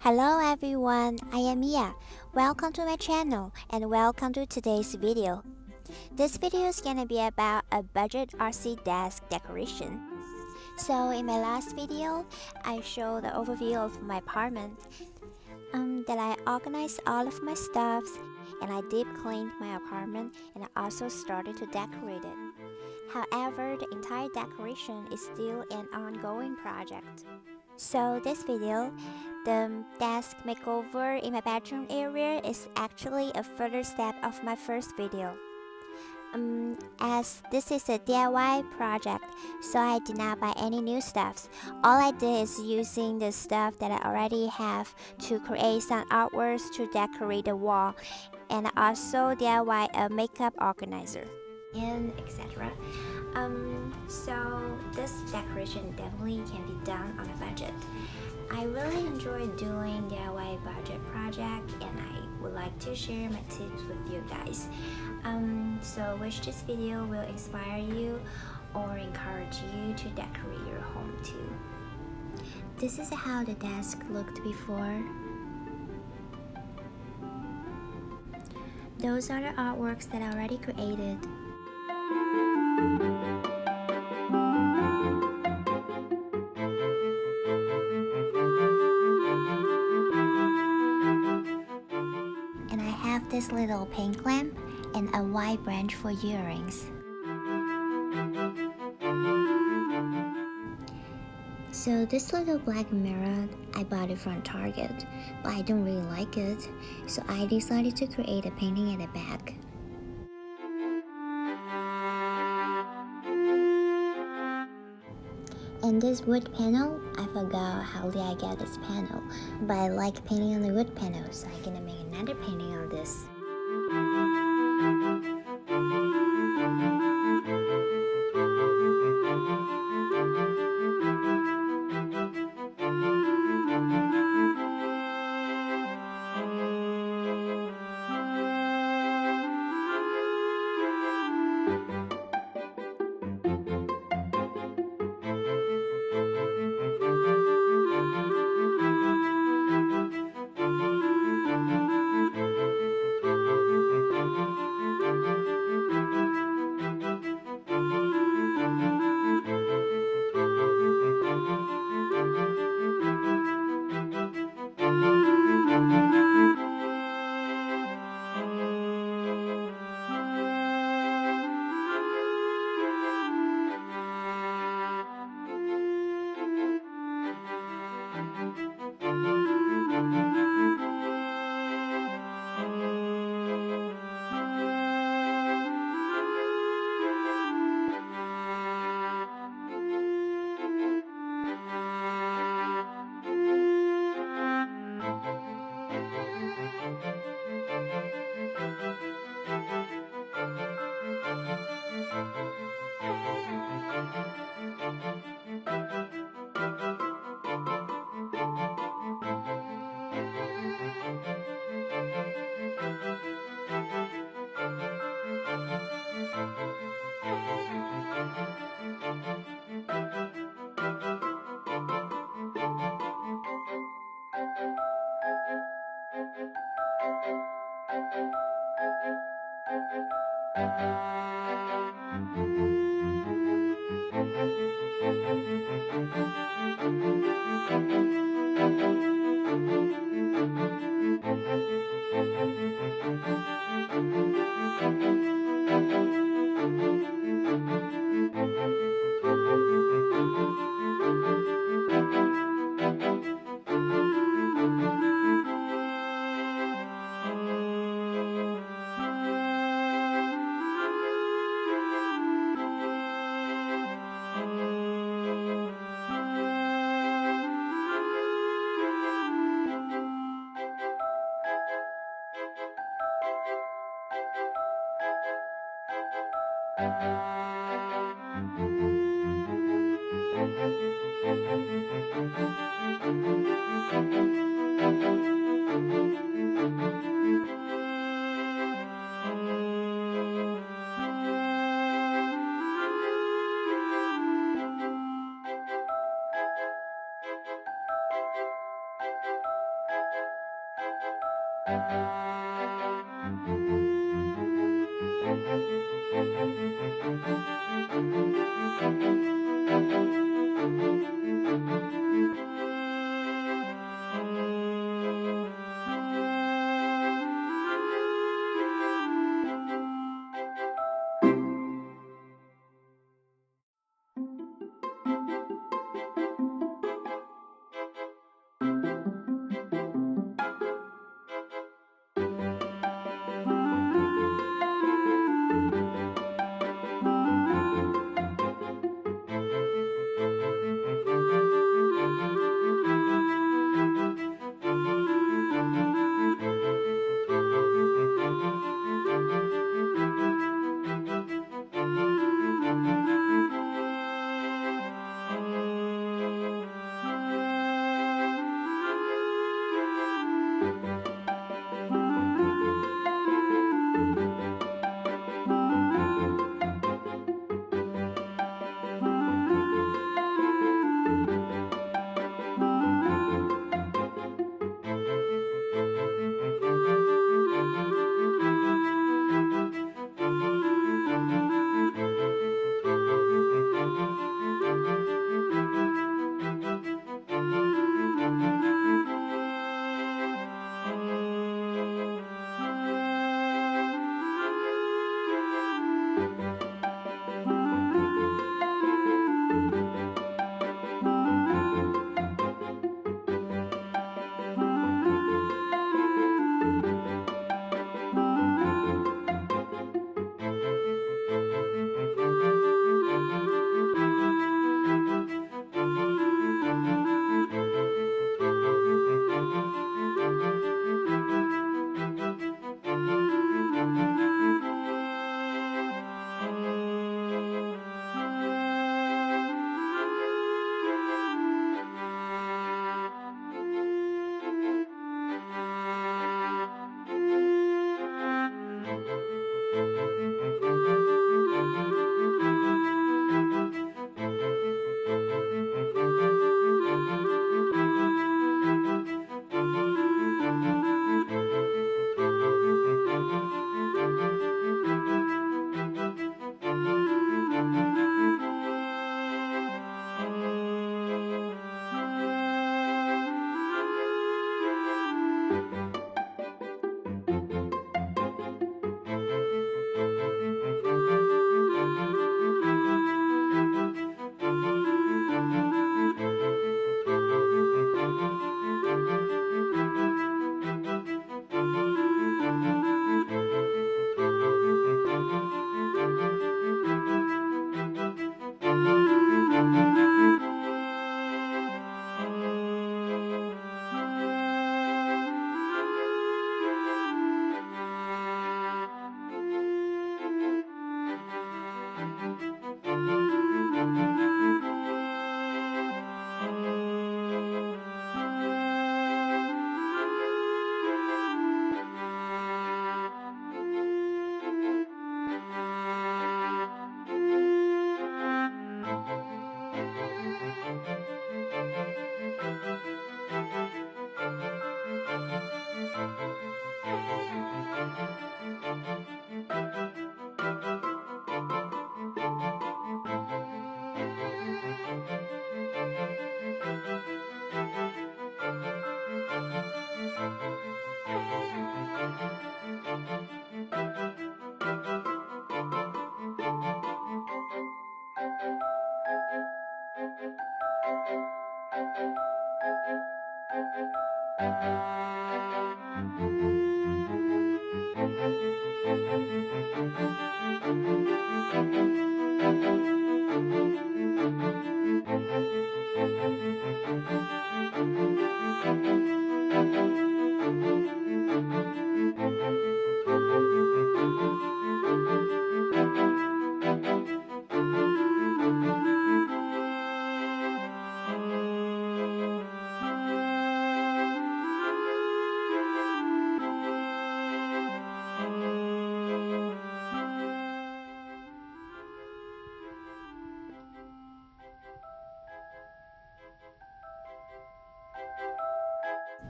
Hello everyone, I am Mia. Welcome to my channel and welcome to today's video. This video is gonna be about a budget Artsy desk decoration. So in my last video, I showed the overview of my apartment. That I organized all of my stuffs and I deep cleaned my apartment and I also started to decorate it. However, the entire decoration is still an ongoing project. So this video, the desk makeover in my bedroom area is actually a further step of my first video. As this is a DIY project, so I did not buy any new stuffs. All I did is using the stuff that I already have to create some artworks to decorate the wall, and I also DIY a makeup organizer and etc. So this decoration definitely can be done on a budget. I really enjoy doing DIY budget project and I would like to share my tips with you guys. So wish this video will inspire you or encourage you to decorate your home too. This is how the desk looked before. Those are the artworks that I already created. And I have this little pink lamp and a white branch for earrings. So this little black mirror, I bought it from Target, but I don't really like it, so I decided to create a painting at the back. And this wood panel, I forgot how did I get this panel, but I like painting on the wood panel, so I'm gonna make another painting on this.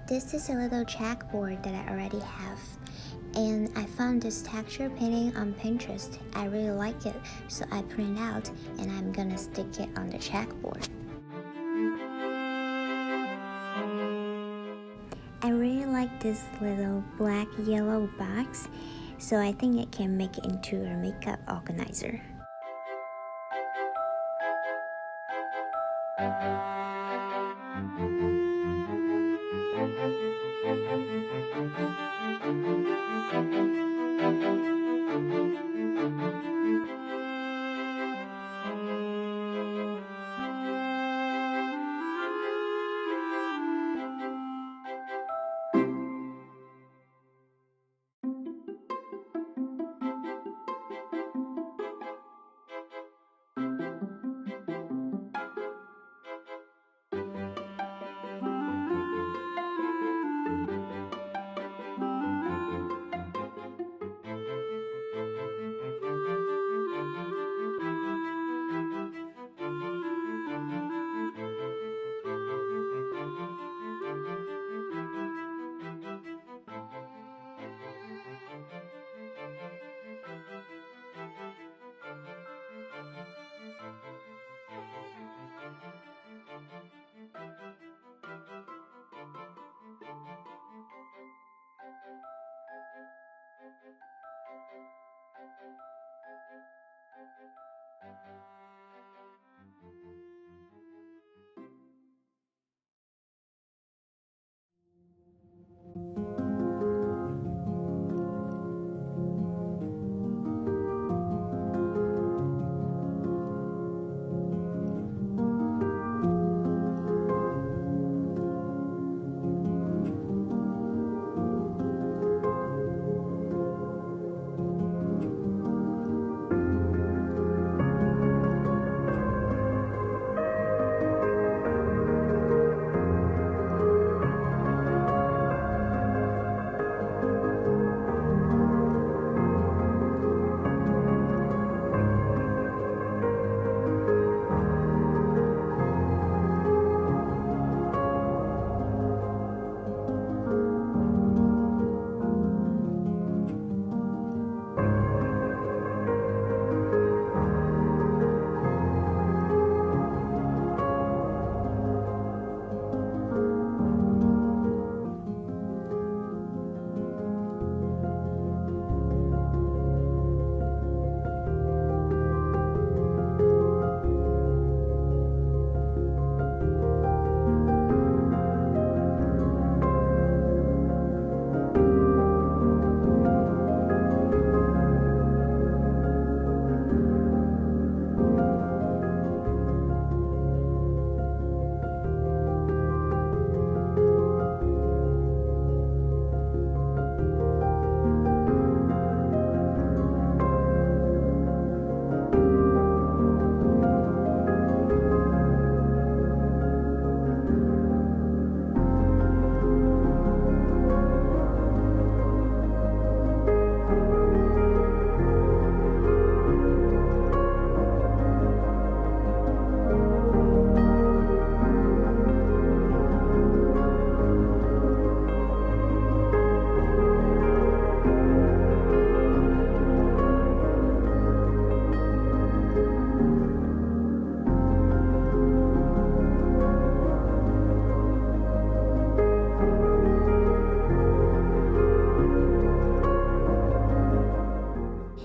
This is a little chalkboard that I already have, And I found this texture painting on Pinterest. I really like it, so I print out and I'm gonna stick it on the chalkboard. I really like this little black yellow box, so I think it can make it into a makeup organizer.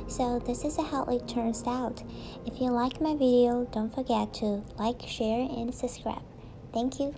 So this is how it turns out. If you like my video, don't forget to like, share, and subscribe. Thank you.